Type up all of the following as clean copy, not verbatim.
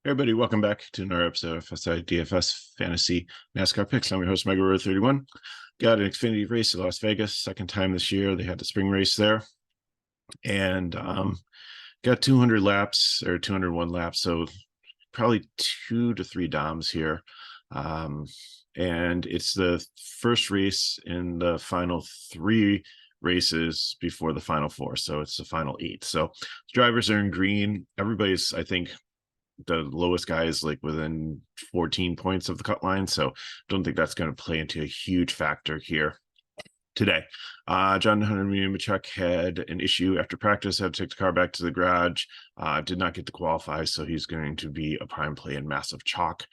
Everybody, welcome back to another episode of FSi DFS Fantasy NASCAR Picks. I'm your host, Mega31. Got an Xfinity race in Las Vegas, second time this year. They had the spring race there, and got 200 laps or 201 laps, so probably 2 to 3 DOMs here. And it's the first race in the final 3 races before the final 4, so it's the final 8. So drivers are in green. Everybody's, I think, the lowest guy is like within 14 points of the cut line, so don't think that's going to play into a huge factor here today. John Hunter Nemechek had an issue after practice, had to take the car back to the garage, did not get to qualify, so he's going to be a prime play in massive chalk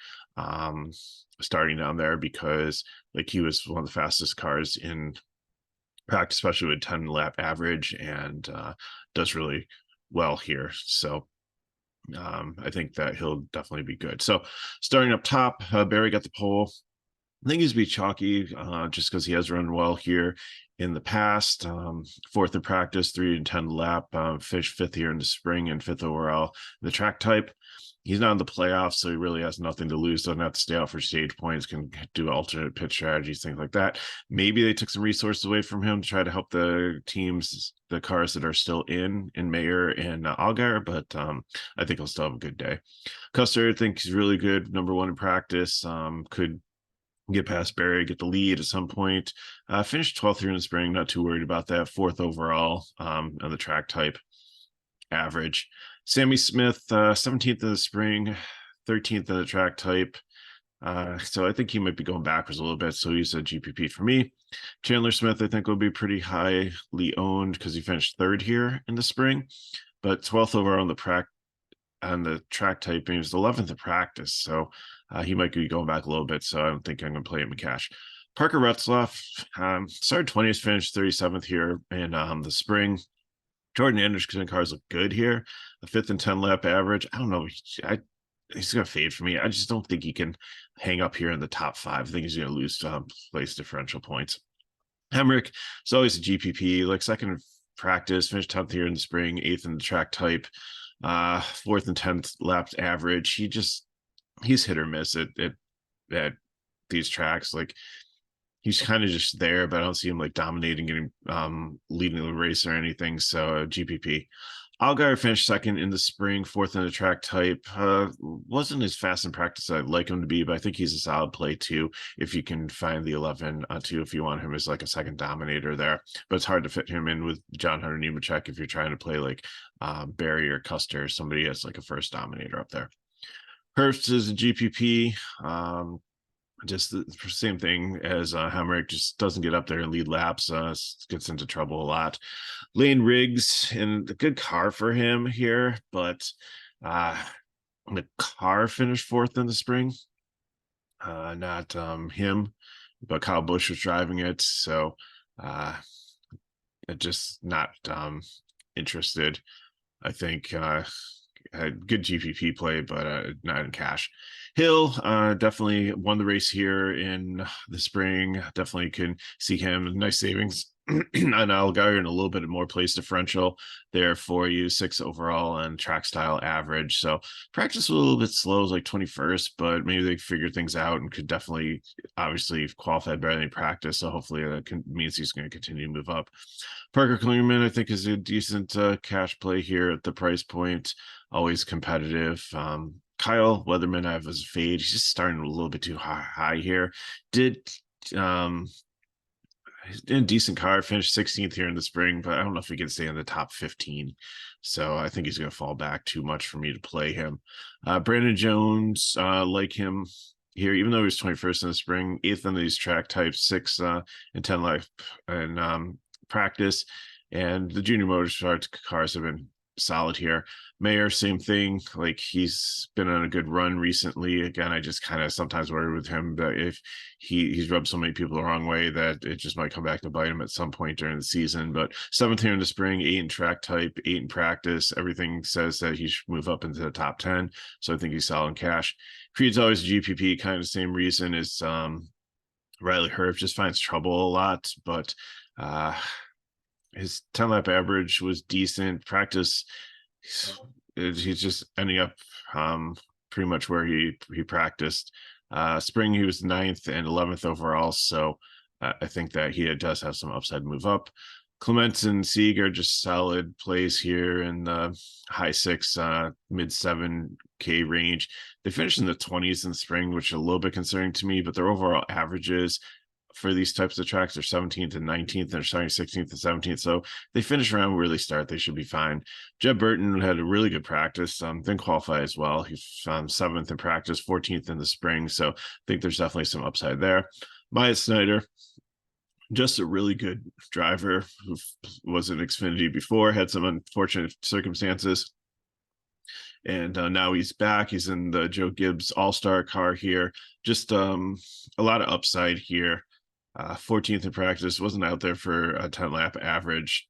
starting down there, because like he was one of the fastest cars in practice, especially with 10 lap average, and does really well here. So I think that he'll definitely be good. So starting up top, Barry got the pole. I think he's be chalky just because he has run well here in the past. Fourth in practice, 3 and 10 lap, finished 5th here in the spring and 5th overall in the track type. He's not in the playoffs, so he really has nothing to lose. Doesn't have to stay out for stage points, can do alternate pitch strategies, things like that. Maybe they took some resources away from him to try to help the teams, the cars that are still in Mayer and Allgaier, but I think he'll still have a good day. Custer, I think he's really good. Number 1 in practice. Could get past Barry, get the lead at some point. Finished 12th here in the spring, not too worried about that. 4th overall on the track type average. Sammy Smith, 17th in the spring, 13th in the track type. So I think he might be going backwards a little bit. So he's a GPP for me. Chandler Smith, I think, will be pretty highly owned because he finished 3rd here in the spring, but 12th overall on the track type. He was 11th in practice. So he might be going back a little bit. So I don't think I'm going to play him in cash. Parker Retzlaff, started 20th, finished 37th here in the spring. Jordan Anderson cars look good here. A 5th and 10 lap average. I don't know. He's going to fade for me. I just don't think he can hang up here in the top 5. I think he's going to lose place differential points. Hemrick is always a GPP, like 2nd in practice, finished 10th here in the spring, 8th in the track type, 4th and 10th laps average. He's hit or miss at these tracks. Like, he's kind of just there, but I don't see him like dominating, getting leading the race or anything. So GPP. Allgaier finished 2nd in the spring, 4th in the track type. Wasn't as fast in practice as I'd like him to be, but I think he's a solid play too. If you can find the 11 too, if you want him as like a second dominator there, but it's hard to fit him in with John Hunter Nemechek if you're trying to play like Barry or Custer, somebody as like a first dominator up there. Herbst is a GPP. Just the same thing as Hemrick, just doesn't get up there and lead laps, gets into trouble a lot. Lane Riggs, and a good car for him here, but the car finished 4th in the spring. Not him, but Kyle Busch was driving it, so just not interested. I think a good GPP play, but not in cash. Hill definitely won the race here in the spring. Definitely can see him. Nice savings on Allgaier and a little bit more place differential there for you. 6 overall on track style average. So practice was a little bit slow, like 21st, but maybe they figured things out and could definitely, obviously, qualify better than practice. So hopefully that means he's going to continue to move up. Parker Kligerman, I think, is a decent cash play here at the price point. Always competitive. Kyle Weatherman, I have as a fade. He's just starting a little bit too high here. Did in a decent car, finished 16th here in the spring, but I don't know if he can stay in the top 15. So I think he's going to fall back too much for me to play him. Brandon Jones, like him here, even though he was 21st in the spring, 8th in these track types, 6 and 10 lap and practice. And the junior motorsports cars have been solid here. Mayer, same thing. Like, he's been on a good run recently. Again, I just kind of sometimes worry with him that if he's rubbed so many people the wrong way that it just might come back to bite him at some point during the season. But 7th here in the spring, 8 in track type, 8 in practice. Everything says that he should move up into the top 10. So I think he's solid in cash. Creed's always a GPP, kind of the same reason as Riley Herb, just finds trouble a lot, but his 10 lap average was decent. Practice, he's just ending up pretty much where he practiced. Spring he was 9th and 11th overall, so I think that he does have some upside move up. Clements and Sieg are just solid plays here in the high 6, mid 7K range. They finished in the 20s in the spring, which is a little bit concerning to me, but their overall averages for these types of tracks are 17th and 19th, and they're starting 16th and 17th. So they finish around where they start, they should be fine. Jeb Burton had a really good practice, didn't qualify as well. He found 7th in practice, 14th in the spring. So I think there's definitely some upside there. Myatt Snyder, just a really good driver who was in Xfinity before, had some unfortunate circumstances. And now he's back. He's in the Joe Gibbs All-Star car here. Just a lot of upside here. 14th in practice, wasn't out there for a 10-lap average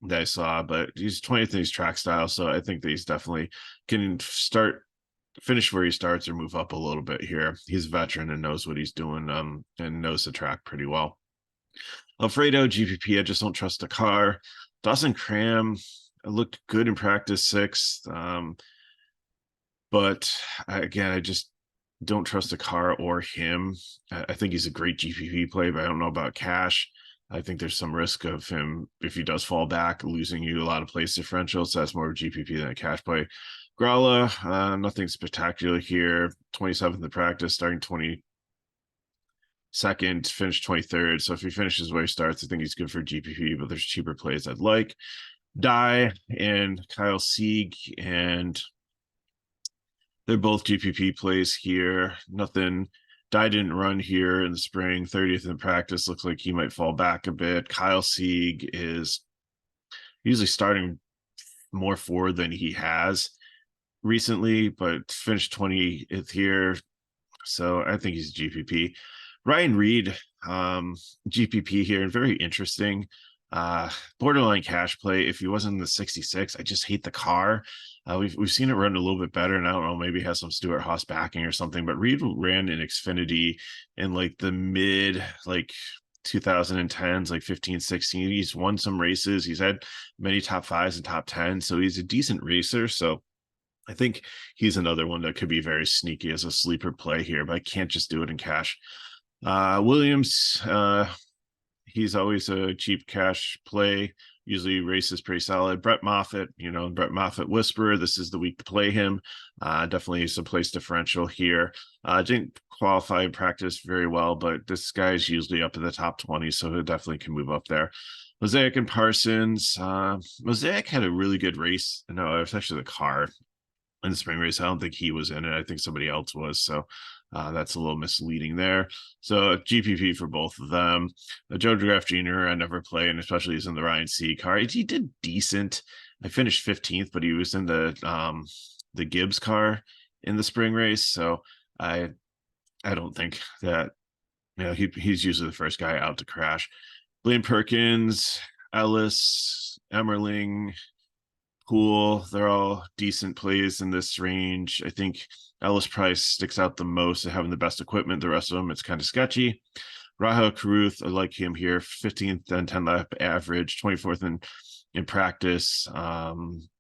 that I saw, but he's 20th in his track style. So I think that he's definitely can finish where he starts or move up a little bit here. He's a veteran and knows what he's doing, and knows the track pretty well. Alfredo, GPP, I just don't trust the car. Dawson Cram looked good in practice, 6th. But again, I just don't trust the car or him. I think he's a great GPP play, but I don't know about cash. I think there's some risk of him, if he does fall back, losing you a lot of place differentials. So that's more of a GPP than a cash play. Gralla, nothing spectacular here. 27th in practice, starting 22nd, finished 23rd. So if he finishes where he starts, I think he's good for GPP, but there's cheaper plays I'd like. Dye and Kyle Sieg, and they're both GPP plays here. Nothing. Dye didn't run here in the spring, 30th in practice. Looks like he might fall back a bit. Kyle Sieg is usually starting more forward than he has recently, but finished 20th here. So I think he's GPP. Ryan Reed, GPP here, and very interesting. Borderline cash play. If he wasn't in the 66, I just hate the car. We've seen it run a little bit better, and I don't know, maybe it has some Stuart Haas backing or something. But Reed ran in Xfinity in like the mid 2010s, like 15, 16. He's won some races. He's had many top 5s and top 10s, so he's a decent racer. So I think he's another one that could be very sneaky as a sleeper play here, but I can't just do it in cash. Williams, he's always a cheap cash play. Usually races pretty solid. Brett Moffitt, Brett Moffitt Whisperer. This is the week to play him. Definitely some place differential here. Didn't qualify in practice very well, but this guy's usually up in the top 20, so he definitely can move up there. Mosaic and Parsons. Mosaic had a really good race. No, it was actually the car in the spring race. I don't think he was in it. I think somebody else was. So that's a little misleading there. So GPP for both of them. Joe Draft Jr. I never play, and especially he's in the Ryan C car. He did decent. I finished 15th, but he was in the Gibbs car in the spring race. So I don't think that he's usually the first guy out to crash. Blaine Perkins, Ellis, Emmerling, Poole, they're all decent plays in this range. I think Ellis Price sticks out the most at having the best equipment. The rest of them, it's kind of sketchy. Rahel Caruth, I like him here. 15th and 10-lap average, 24th in practice.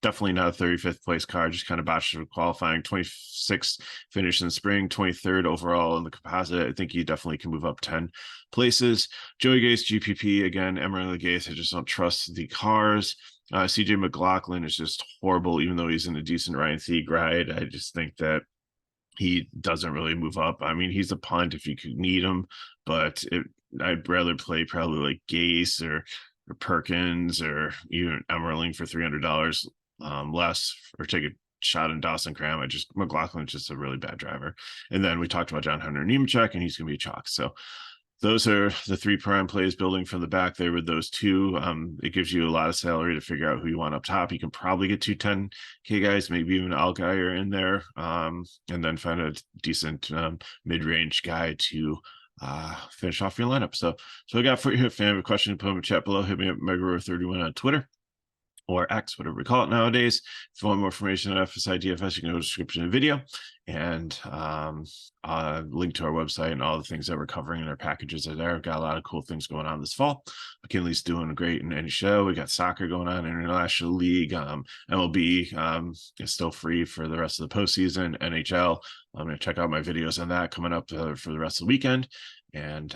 Definitely not a 35th place car, just kind of botched for qualifying. 26th finish in spring, 23rd overall in the composite. I think he definitely can move up 10 places. Joey Gase, GPP, again, Emily Gase, I just don't trust the cars. CJ McLaughlin is just horrible, even though he's in a decent Ryan Thieg ride. I just think that he doesn't really move up. I mean, he's a punt if you could need him, but I'd rather play probably like Gase or Perkins or even Emmerling for $300 less, or take a shot in Dawson Cram. McLaughlin's just a really bad driver. And then we talked about John Hunter Nemechek, and he's going to be a chalk. So those are the 3 prime plays building from the back there with those 2. It gives you a lot of salary to figure out who you want up top. You can probably get 2 10K guys, maybe even Allgaier in there, and then find a decent mid-range guy to finish off your lineup. So I got for you, fan. Have a question, put them in the chat below. Hit me up, Megaro31 on Twitter. or X, whatever we call it nowadays. If you want more information on FSi DFS, you can go to the description of the video and link to our website, and all the things that we're covering in our packages are there. We've got a lot of cool things going on this fall. McKinley's doing great in any show. We got soccer going on, International League, MLB is still free for the rest of the postseason. NHL, I'm going to check out my videos on that coming up for the rest of the weekend. And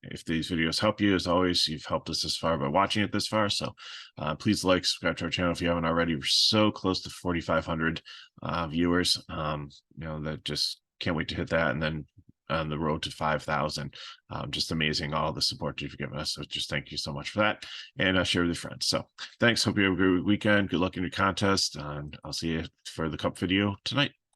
if these videos help you, as always, you've helped us this far by watching it this far. So please like, subscribe to our channel if you haven't already. We're so close to 4,500 viewers. That just can't wait to hit that. And then on the road to 5,000. Just amazing, all the support you've given us. So just thank you so much for that. And share with your friends. So thanks. Hope you have a great weekend. Good luck in your contest. And I'll see you for the cup video tonight.